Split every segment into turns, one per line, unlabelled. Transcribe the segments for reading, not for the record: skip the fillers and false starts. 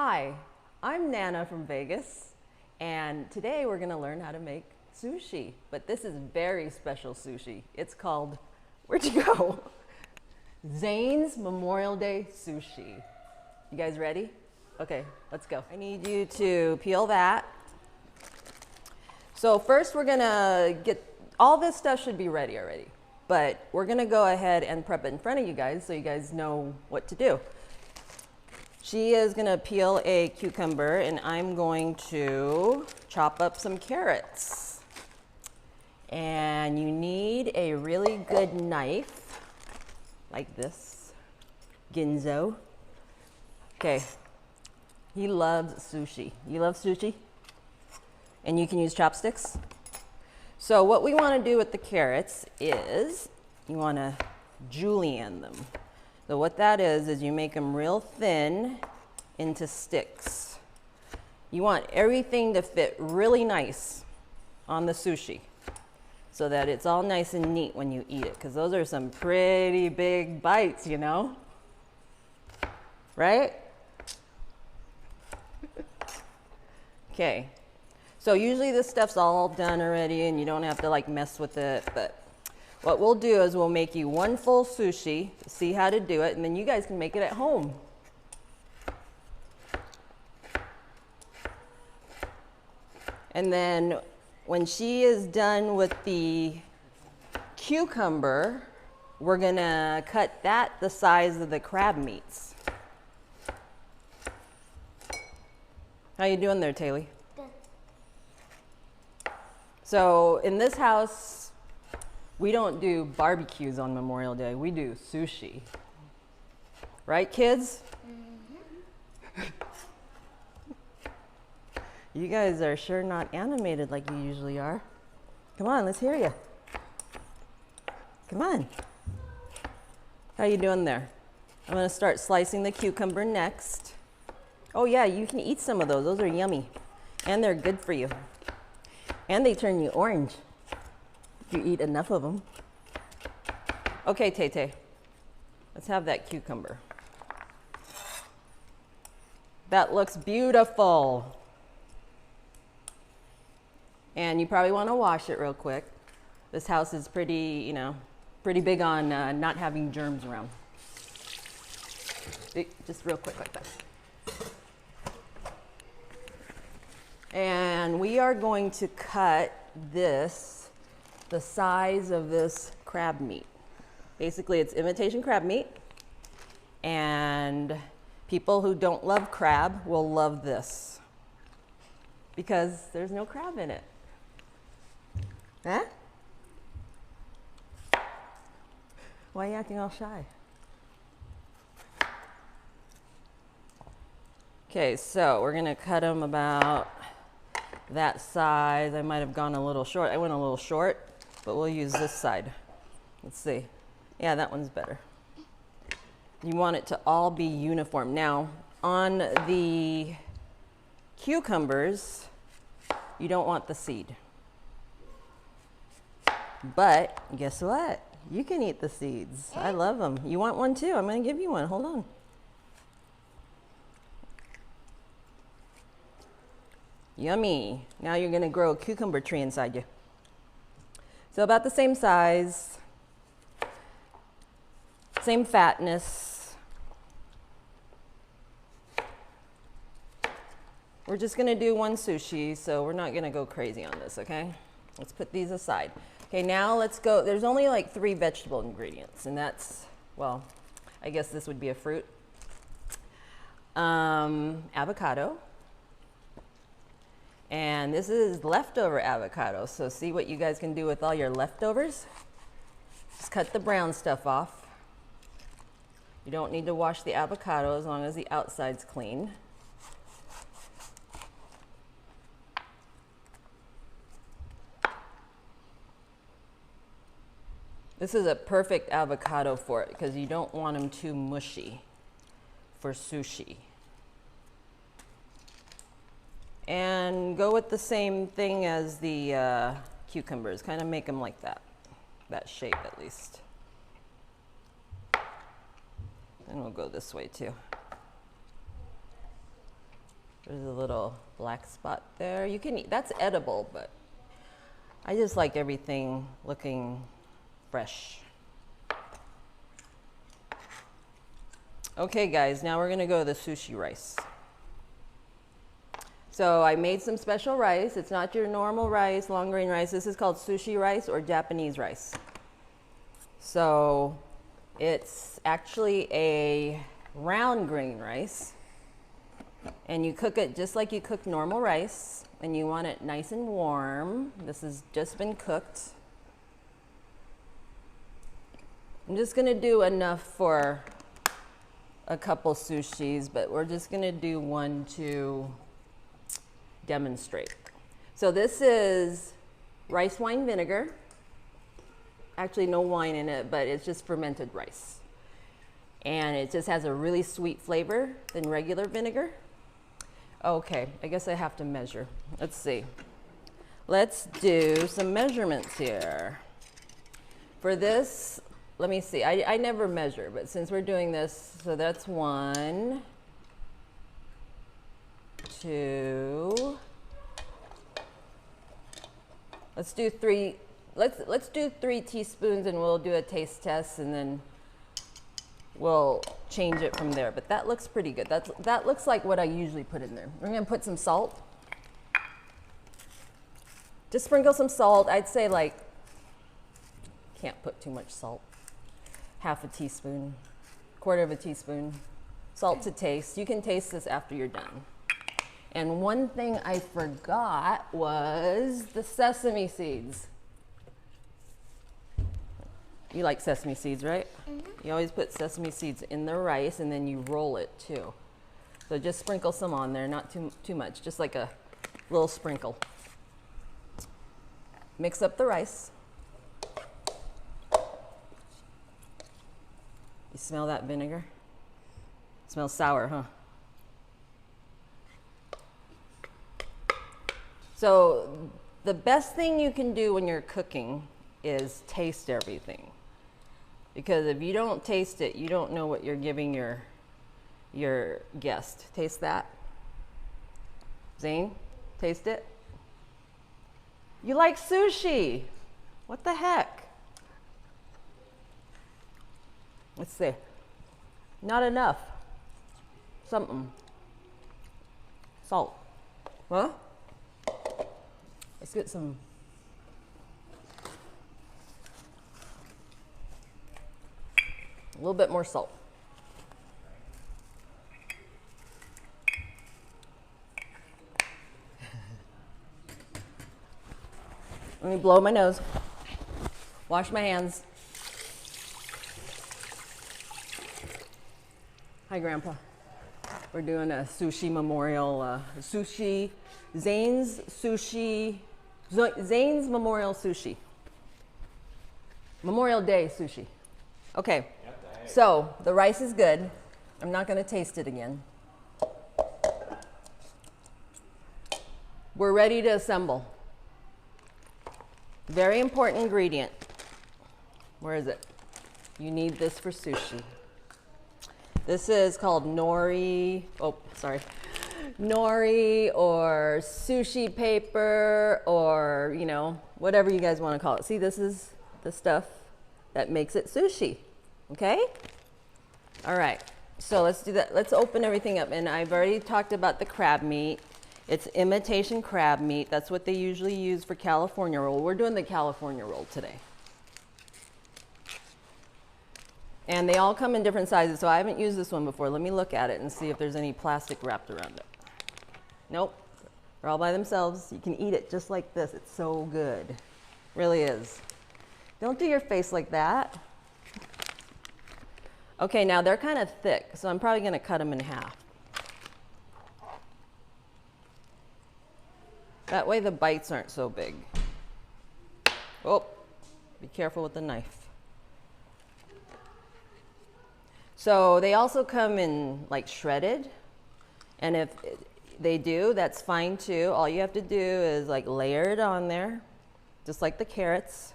Hi, I'm Nana from Vegas, and today we're going to learn how to make sushi. But this is very special sushi. It's called, where'd you go? Zane's Memorial Day Sushi. You guys ready? Okay, let's go. I need you to peel that. So first we're going to get, all this stuff should be ready already. But we're going to go ahead and prep it in front of you guys so you guys know what to do. She is going to peel a cucumber, and I'm going to chop up some carrots. And you need a really good knife, like this, Ginzo. Okay, he loves sushi. You love sushi? And you can use chopsticks. So what we want to do with the carrots is you want to julienne them. So what that is you make them real thin into sticks. You want everything to fit really nice on the sushi so that it's all nice and neat when you eat it, because those are some pretty big bites, you know? Right? Okay. So usually this stuff's all done already and you don't have to like mess with it, but what we'll do is we'll make you one full sushi, see how to do it, and then you guys can make it at home. And then when she is done with the cucumber, we're gonna cut that the size of the crab meats. How you doing there, Taylor? Good. So in this house, we don't do barbecues on Memorial Day. We do sushi. Right, kids? Mm-hmm. You guys are sure not animated like you usually are. Come on, let's hear you. Come on. How you doing there? I'm going to start slicing the cucumber next. Oh yeah, you can eat some of those. Those are yummy. And they're good for you. And they turn you orange. You eat enough of them. Okay, Tay-Tay, let's have that cucumber. That looks beautiful. And you probably want to wash it real quick. This house is pretty, pretty big on not having germs around. Just real quick like that. And we are going to cut this the size of this crab meat. Basically, it's imitation crab meat, and people who don't love crab will love this because there's no crab in it. Huh? Why are you acting all shy? Okay, so we're gonna cut them about that size. I might have gone a little short. I went a little short, but we'll use this side. Let's see. Yeah, that one's better. You want it to all be uniform. Now, on the cucumbers, you don't want the seed. But guess what? You can eat the seeds. I love them. You want one too? I'm going to give you one. Hold on. Yummy. Now you're going to grow a cucumber tree inside you. So about the same size, same fatness. We're just going to do one sushi, so we're not going to go crazy on this, okay? Let's put these aside. Okay, now let's go. There's only like 3 vegetable ingredients, and that's, well, I guess this would be a fruit. Avocado. And this is leftover avocado, so see what you guys can do with all your leftovers? Just cut the brown stuff off. You don't need to wash the avocado as long as the outside's clean. This is a perfect avocado for it because you don't want them too mushy for sushi. And go with the same thing as the cucumbers. Kind of make them like that shape at least. And we'll go this way too. There's a little black spot there. You can eat, that's edible, but I just like everything looking fresh. Okay guys, now we're gonna go to the sushi rice. So I made some special rice. It's not your normal rice, long grain rice. This is called sushi rice or Japanese rice. So it's actually a round grain rice. And you cook it just like you cook normal rice. And you want it nice and warm. This has just been cooked. I'm just gonna do enough for a couple sushis, but we're just gonna do one to demonstrate. So this is rice wine vinegar. Actually no wine in it, but it's just fermented rice. And it just has a really sweet flavor than regular vinegar. Okay, I guess I have to measure. Let's see. Let's do some measurements here. For this, let me see. I never measure, but since we're doing this, so that's 1, 2. Let's do 3. Let's do 3 teaspoons, and we'll do a taste test, and then we'll change it from there. But that looks pretty good. That looks like what I usually put in there. We're gonna put some salt. Just sprinkle some salt. I'd say like, can't put too much salt. Half a teaspoon, 1/4 of a teaspoon. Salt to taste. You can taste this after you're done. And one thing I forgot was the sesame seeds. You like sesame seeds, right? Mm-hmm. You always put sesame seeds in the rice and then you roll it too. So just sprinkle some on there, not too much, just like a little sprinkle. Mix up the rice. You smell that vinegar? It smells sour, huh? So the best thing you can do when you're cooking is taste everything. Because if you don't taste it, you don't know what you're giving your guest. Taste that. Zane, taste it. You like sushi. What the heck? Let's see. Not enough. Something. Salt. Huh? Let's get some. A little bit more salt. Let me blow my nose. Wash my hands. Hi, Grandpa. We're doing a sushi memorial, Zane's Memorial Sushi. Memorial Day sushi. Okay, so the rice is good. I'm not gonna taste it again. We're ready to assemble. Very important ingredient. Where is it? You need this for sushi. This is called nori, nori or sushi paper or, you know, whatever you guys want to call it. See, this is the stuff that makes it sushi, okay? All right, so let's do that. Let's open everything up. And I've already talked about the crab meat. It's imitation crab meat. That's what they usually use for California roll. We're doing the California roll today. And they all come in different sizes, so I haven't used this one before. Let me look at it and see if there's any plastic wrapped around it. Nope, they're all by themselves. You can eat it just like this. It's so good, really is. Don't do your face like that. Okay, now they're kind of thick, so I'm probably gonna cut them in half. That way the bites aren't so big. Oh, be careful with the knife. So they also come in like shredded, and if they do, that's fine too. All you have to do is like layer it on there, just like the carrots.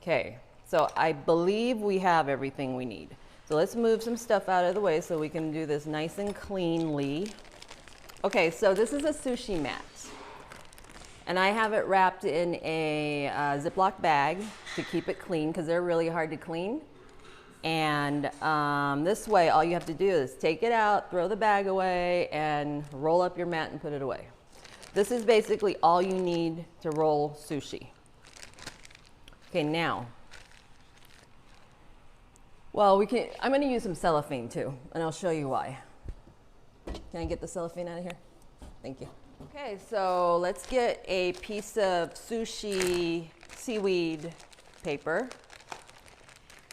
Okay, so I believe we have everything we need. So let's move some stuff out of the way so we can do this nice and cleanly. Okay, so this is a sushi mat. And I have it wrapped in a Ziploc bag to keep it clean because they're really hard to clean. And this way, all you have to do is take it out, throw the bag away, and roll up your mat and put it away. This is basically all you need to roll sushi. Okay, now, well, I'm going to use some cellophane too, and I'll show you why. Can I get the cellophane out of here? Thank you. Okay, so let's get a piece of sushi seaweed paper.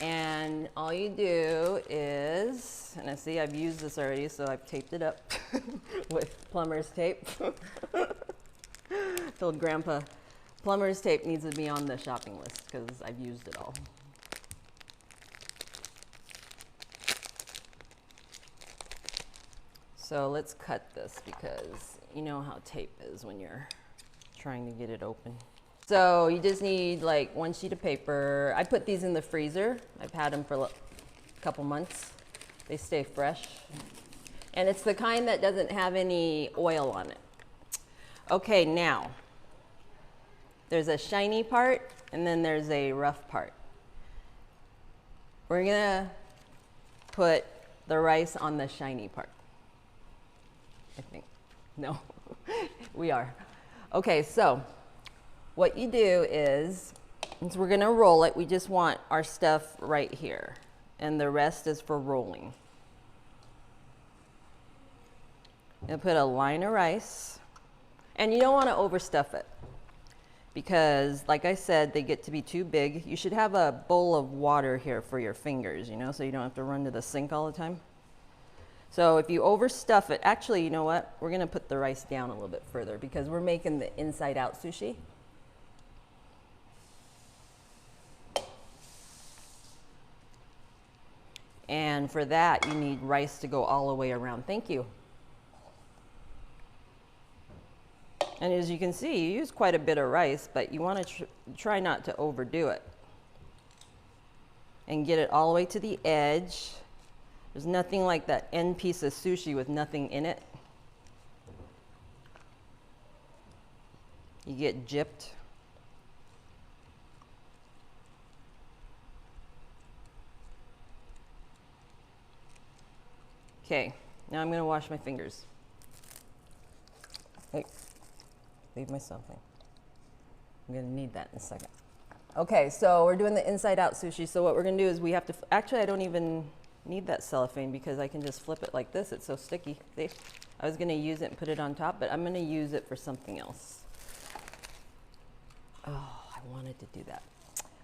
And all you do is, and I see I've used this already, so I've taped it up with plumber's tape. Told Grandpa, plumber's tape needs to be on the shopping list because I've used it all. So let's cut this because you know how tape is when you're trying to get it open. So you just need like one sheet of paper. I put these in the freezer. I've had them for a couple months. They stay fresh. And it's the kind that doesn't have any oil on it. Okay, now, there's a shiny part and then there's a rough part. We're gonna put the rice on the shiny part. I think. No, we are. Okay, so what you do is, since we're gonna roll it, we just want our stuff right here. And the rest is for rolling. You'll put a line of rice. And you don't wanna overstuff it. Because, like I said, they get to be too big. You should have a bowl of water here for your fingers, you know, so you don't have to run to the sink all the time. So if you overstuff it, actually, you know what? We're gonna put the rice down a little bit further because we're making the inside out sushi. And for that, you need rice to go all the way around. Thank you. And as you can see, you use quite a bit of rice, but you want to try not to overdo it. And get it all the way to the edge. There's nothing like that end piece of sushi with nothing in it. You get gypped. Okay, now I'm going to wash my fingers. Wait, leave my something. I'm going to need that in a second. Okay, so we're doing the inside out sushi. So what we're going to do is we have to, actually I don't even need that cellophane because I can just flip it like this. It's so sticky. See? I was going to use it and put it on top, but I'm going to use it for something else. Oh, I wanted to do that.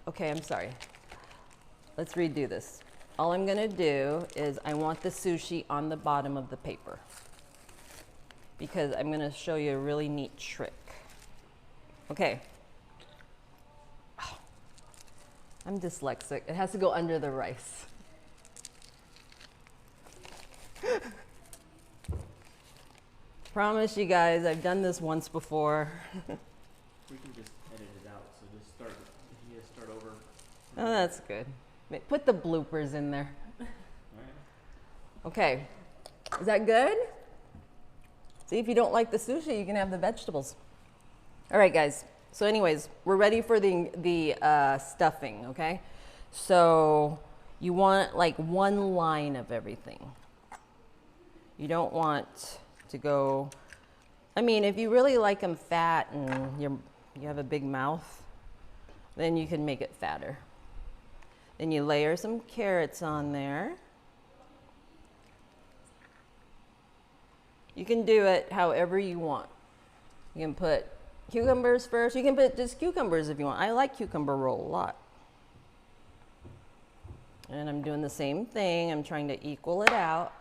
Okay, I'm sorry. Let's redo this. All I'm going to do is I want the sushi on the bottom of the paper because I'm going to show you a really neat trick. Okay. Oh, I'm dyslexic. It has to go under the rice. Promise you guys, I've done this once before.
We can just edit it out, so just start, if you guys start over.
Oh, that's good. Put the bloopers in there.
All right.
Okay, is that good? See, if you don't like the sushi, you can have the vegetables. All right, guys. So anyways, we're ready for the stuffing, okay? So you want like one line of everything. You don't want to go, I mean, if you really like them fat and you have a big mouth, then you can make it fatter. Then you layer some carrots on there. You can do it however you want. You can put cucumbers first. You can put just cucumbers if you want. I like cucumber roll a lot. And I'm doing the same thing. I'm trying to equal it out.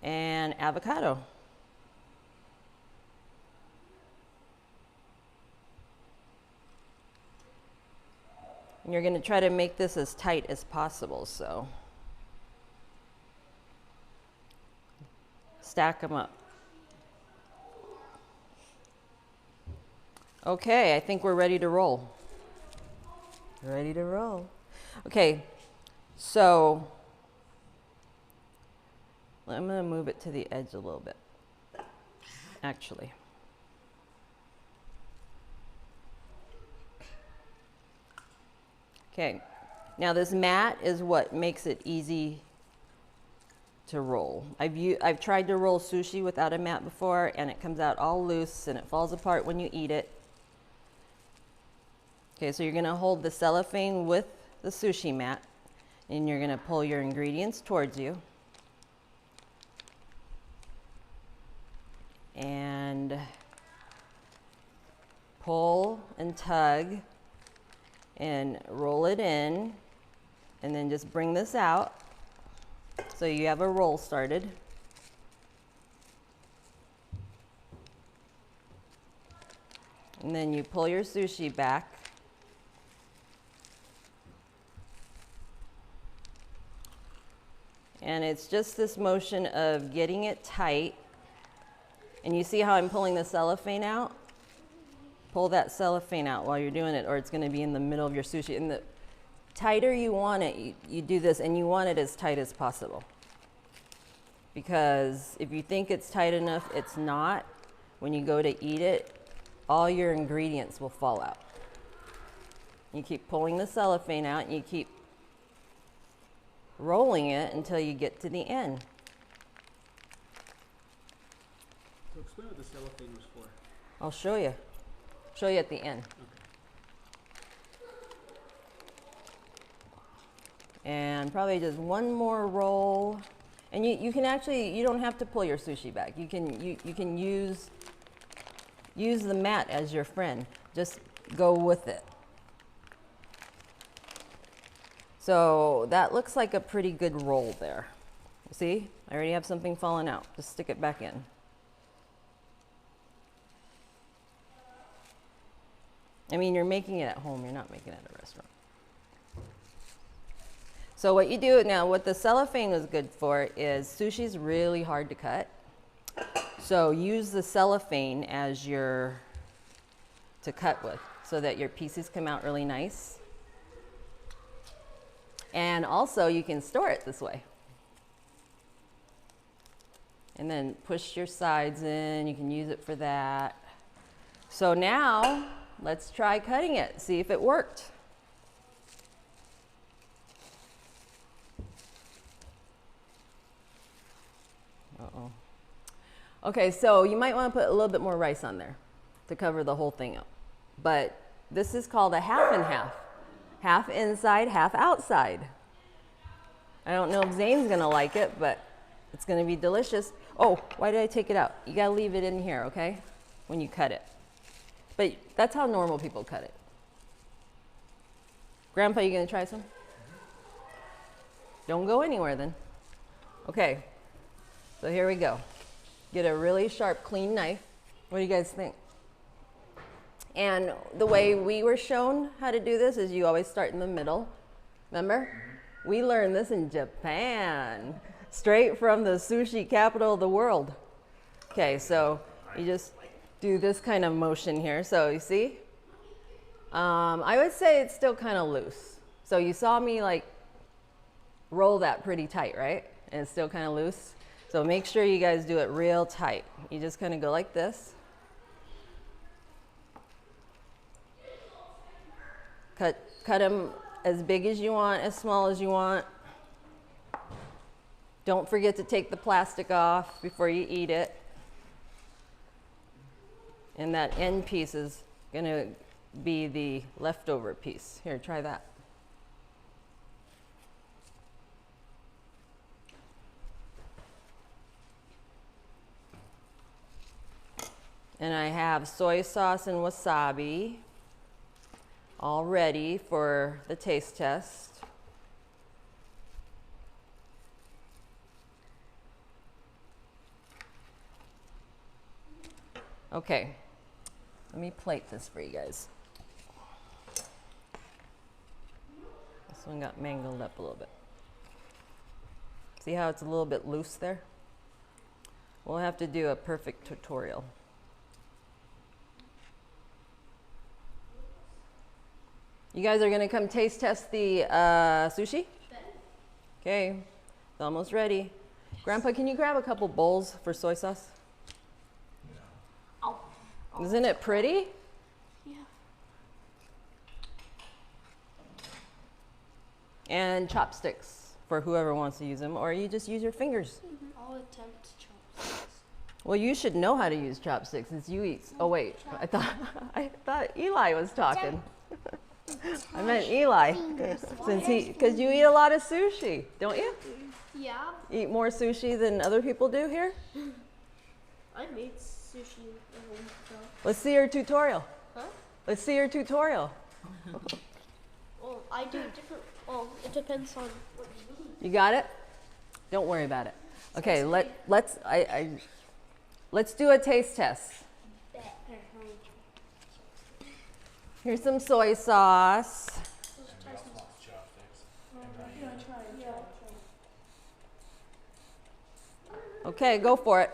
And avocado. And you're going to try to make this as tight as possible, so stack them up. Okay, I think we're ready to roll. Ready to roll. Okay, so I'm going to move it to the edge a little bit, actually. Okay, now this mat is what makes it easy to roll. I've tried to roll sushi without a mat before, and it comes out all loose and it falls apart when you eat it. Okay, so you're going to hold the cellophane with the sushi mat, and you're going to pull your ingredients towards you. And pull and tug and roll it in, and then just bring this out so you have a roll started. And then you pull your sushi back. And it's just this motion of getting it tight. And you see how I'm pulling the cellophane out? Pull that cellophane out while you're doing it, or it's going to be in the middle of your sushi. And the tighter you want it, you do this, and you want it as tight as possible. Because if you think it's tight enough, it's not. When you go to eat it, all your ingredients will fall out. You keep pulling the cellophane out, and you keep rolling it until you get to the end.
So explain what the cellophane was for.
I'll show you. Show you at the end.
Okay.
And probably just one more roll. And you can actually, you don't have to pull your sushi back. You can use the mat as your friend. Just go with it. So that looks like a pretty good roll there. See, I already have something falling out. Just stick it back in. I mean, you're making it at home. You're not making it at a restaurant. So what you do now, what the cellophane is good for is sushi's really hard to cut. So use the cellophane as your, to cut with, so that your pieces come out really nice. And also you can store it this way. And then push your sides in, you can use it for that. So now, let's try cutting it, see if it worked. Uh-oh. Okay, so you might want to put a little bit more rice on there to cover the whole thing up. But this is called a half and half. Half inside, half outside. I don't know if Zane's gonna like it, but it's gonna be delicious. Oh, why did I take it out? You gotta leave it in here, okay? When you cut it. But that's how normal people cut it. Grandpa, you gonna try some? Don't go anywhere then. Okay, so here we go. Get a really sharp, clean knife. What do you guys think? And the way we were shown how to do this is you always start in the middle. Remember? We learned this in Japan, straight from the sushi capital of the world. Okay, so you just do this kind of motion here. So you see? I would say it's still kind of loose. So you saw me like roll that pretty tight, right? And it's still kind of loose. So make sure you guys do it real tight. You just kind of go like this. Cut them as big as you want, as small as you want. Don't forget to take the plastic off before you eat it. And that end piece is gonna be the leftover piece. Here, try that. And I have soy sauce and wasabi all ready for the taste test. Okay, let me plate this for you guys. This one got mangled up a little bit. See how it's a little bit loose there? We'll have to do a perfect tutorial. You guys are gonna come taste test the sushi? Okay, it's almost ready. Grandpa, can you grab a couple bowls for soy sauce?
Oh.
Isn't it pretty?
Yeah.
And chopsticks for whoever wants to use them, or you just use your fingers.
I'll attempt chopsticks.
Well, you should know how to use chopsticks since you eat. Oh wait, I thought Eli was talking. I meant Eli, because you eat a lot of sushi, don't you?
Yeah.
Eat more sushi than other people do here.
I made sushi a week ago.
Let's see your tutorial.
Huh?
Let's see your tutorial.
Well, I do different. Well, it depends on what you need.
You got it? Don't worry about it. Okay, let's do a taste test. Here's some soy sauce. Okay, go for it.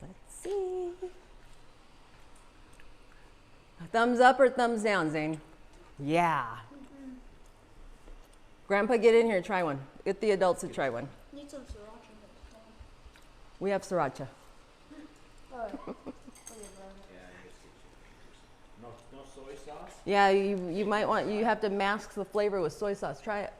Let's see. Thumbs up or thumbs down, Zane? Yeah. Grandpa, get in here, try one. Get the adults to try one.
Need some sriracha.
We have sriracha.
No soy sauce?
Yeah, you might want, you have to mask the flavor with soy sauce. Try it.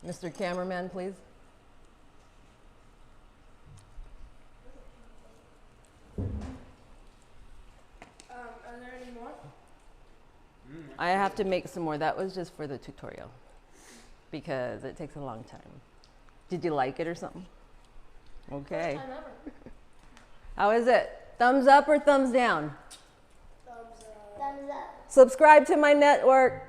Mr. Cameraman, please.
Are there any more?
I have to make some more. That was just for the tutorial because it takes a long time. Did you like it or something? Okay.
First time ever.
How is it? Thumbs up or thumbs down?
Thumbs up. Thumbs up.
Subscribe to my network.